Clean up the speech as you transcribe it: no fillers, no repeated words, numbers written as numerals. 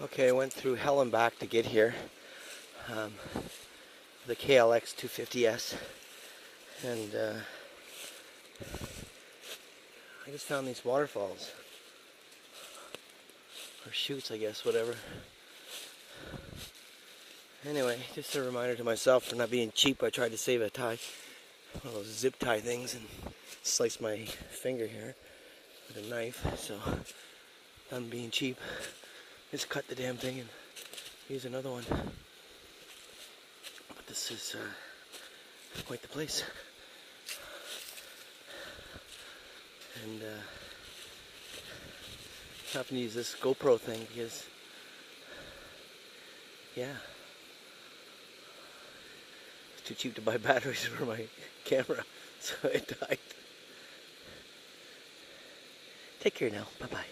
Okay, I went through hell and back to get here. The KLX 250S, and I just found these waterfalls, or chutes, I guess, whatever. Anyway, just a reminder to myself for not being cheap. I tried to save a tie, one of those zip tie things, and sliced my finger here with a knife. So I'm being cheap. Just cut the damn thing and use another one. But this is quite the place. And I happen to use this GoPro thing because, yeah, it's too cheap to buy batteries for my camera, so it died. Take care now. Bye-bye.